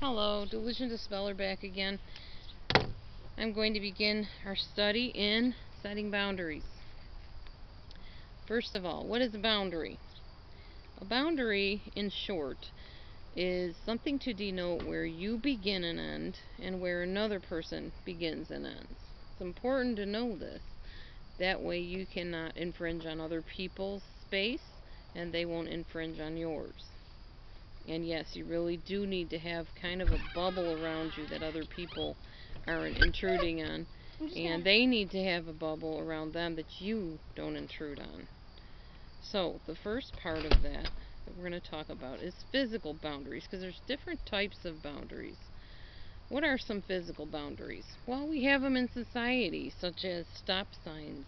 Hello, DelusionDispeller back again. I'm going to begin our study in setting boundaries. First of all, what is a boundary? A boundary, in short, is something to denote where you begin and end and where another person begins and ends. It's important to know this. That way you cannot infringe on other people's space and they won't infringe on yours. And yes, you really do need to have kind of a bubble around you that other people aren't intruding on. And they need to have a bubble around them that you don't intrude on. So, the first part of that we're going to talk about is physical boundaries, because there's different types of boundaries. What are some physical boundaries? Well, we have them in society, such as stop signs.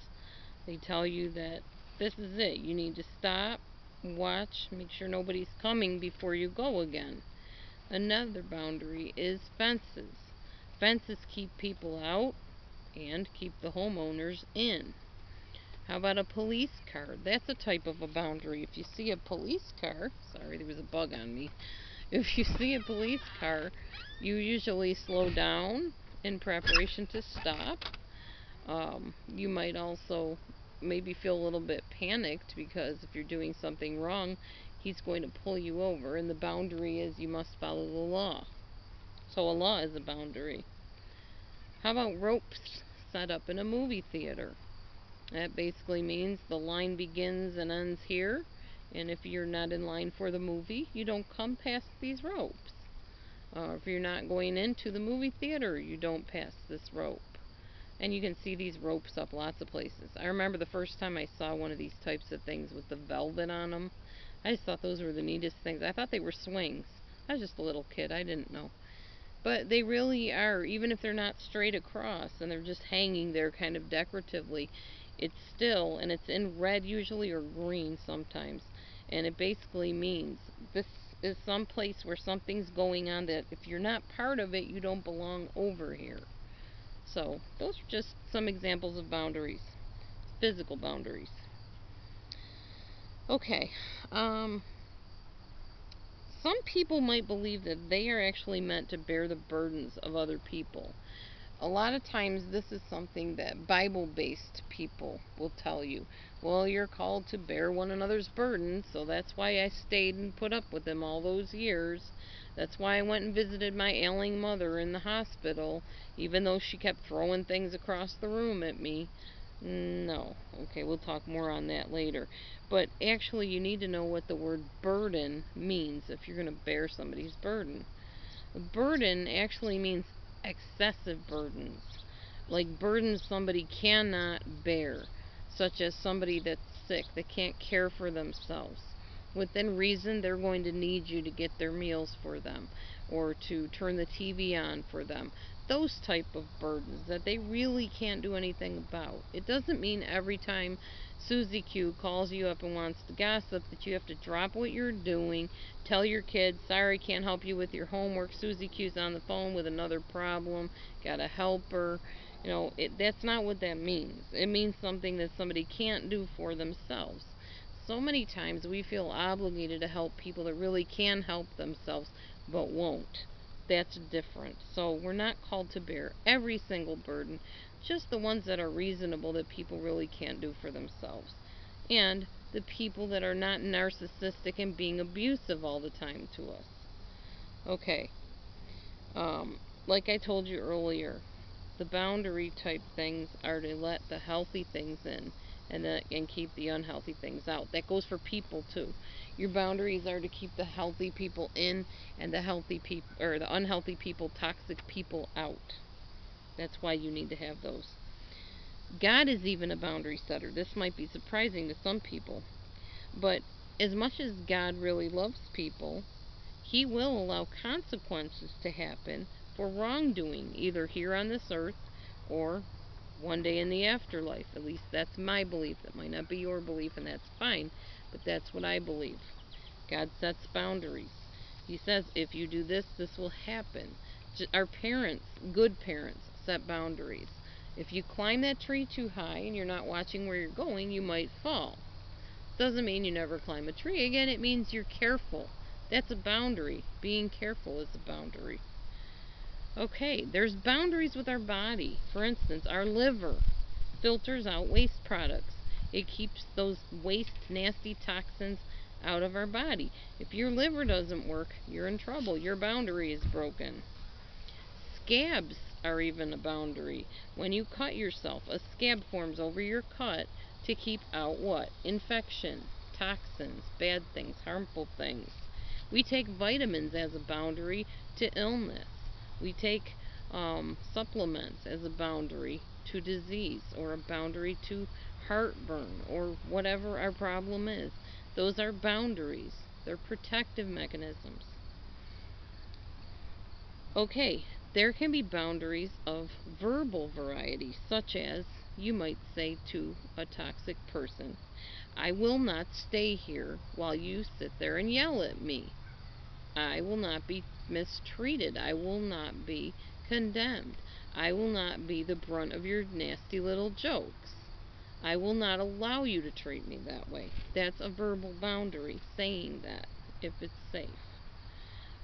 They tell you that this is it. You need to stop, watch, make sure nobody's coming before you go again. Another boundary is fences. Fences keep people out and keep the homeowners in. How about a police car? That's a type of a boundary. If you see a police car, sorry, there was a bug on me. If you see a police car, you usually slow down in preparation to stop. You might also maybe feel a little bit panicked because if you're doing something wrong, he's going to pull you over, and the boundary is you must follow the law. So a law is a boundary. How about ropes set up in a movie theater? That basically means the line begins and ends here, and if you're not in line for the movie, you don't come past these ropes. If you're not going into the movie theater, you don't pass this rope. And you can see these ropes up lots of places. I remember the first time I saw one of these types of things with the velvet on them. I just thought those were the neatest things. I thought they were swings. I was just a little kid. I didn't know. But they really are, even if they're not straight across and they're just hanging there kind of decoratively, it's still, and it's in red usually or green sometimes. And it basically means this is some place where something's going on that if you're not part of it, you don't belong over here. So, those are just some examples of boundaries, physical boundaries. Okay, some people might believe that they are actually meant to bear the burdens of other people. A lot of times, this is something that Bible based people will tell you. Well, you're called to bear one another's burdens, so that's why I stayed and put up with them all those years. That's why I went and visited my ailing mother in the hospital, even though she kept throwing things across the room at me. No. Okay, we'll talk more on that later. But actually, you need to know what the word burden means if you're going to bear somebody's burden. A burden actually means excessive burdens, like burdens somebody cannot bear, such as somebody that's sick, that can't care for themselves. Within reason, they're going to need you to get their meals for them or to turn the TV on for them. Those type of burdens that they really can't do anything about. It doesn't mean every time Susie Q calls you up and wants to gossip that you have to drop what you're doing, tell your kids, sorry, can't help you with your homework. Susie Q's on the phone with another problem, gotta help her. That's not what that means. It means something that somebody can't do for themselves. So many times we feel obligated to help people that really can help themselves but won't. That's different. So we're not called to bear every single burden, just the ones that are reasonable that people really can't do for themselves. And the people that are not narcissistic and being abusive all the time to us. Okay. Like I told you earlier, the boundary type things are to let the healthy things in and keep the unhealthy things out. That goes for people too. Your boundaries are to keep the healthy people in and the healthy people or the unhealthy people, toxic people out. That's why you need to have those. God is even a boundary setter. This might be surprising to some people, but as much as God really loves people, he will allow consequences to happen for wrongdoing, either here on this earth or one day in the afterlife. At least that's my belief. That might not be your belief, and that's fine, but that's what I believe. God sets boundaries. He says, if you do this, this will happen. Our parents, good parents, set boundaries. If you climb that tree too high and you're not watching where you're going, you might fall. Doesn't mean you never climb a tree. Again, it means you're careful. That's a boundary. Being careful is a boundary. Okay, there's boundaries with our body. For instance, our liver filters out waste products. It keeps those waste, nasty toxins out of our body. If your liver doesn't work, you're in trouble. Your boundary is broken. Scabs are even a boundary. When you cut yourself, a scab forms over your cut to keep out what? Infection, toxins, bad things, harmful things. We take vitamins as a boundary to illness. We take supplements as a boundary to disease, or a boundary to heartburn, or whatever our problem is. Those are boundaries. They're protective mechanisms. Okay, there can be boundaries of verbal variety, such as you might say to a toxic person, I will not stay here while you sit there and yell at me. I will not be mistreated. I will not be condemned. I will not be the brunt of your nasty little jokes. I will not allow you to treat me that way. That's a verbal boundary, saying that, if it's safe.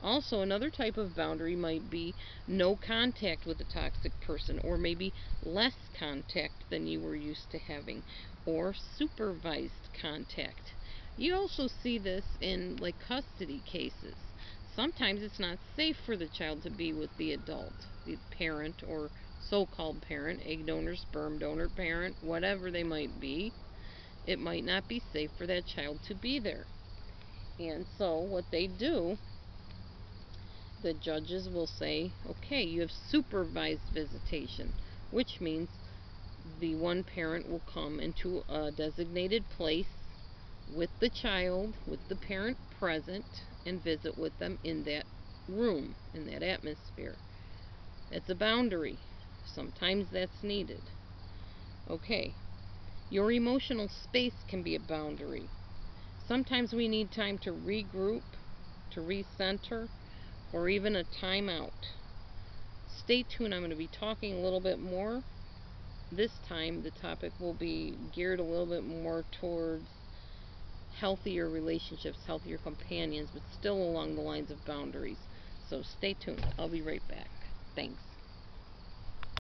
Also, another type of boundary might be no contact with a toxic person, or maybe less contact than you were used to having, or supervised contact. You also see this in like custody cases. Sometimes it's not safe for the child to be with the adult, the parent or so-called parent, egg donor, sperm donor parent, whatever they might be. It might not be safe for that child to be there. And so what they do, the judges will say, okay, you have supervised visitation, which means the one parent will come into a designated place with the child, with the parent present, and visit with them in that room, in that atmosphere. It's a boundary. Sometimes that's needed. Okay, your emotional space can be a boundary. Sometimes we need time to regroup, to recenter, or even a timeout. Stay tuned. I'm going to be talking a little bit more. This time the topic will be geared a little bit more towards healthier relationships, healthier companions, but still along the lines of boundaries. So stay tuned. I'll be right back. Thanks.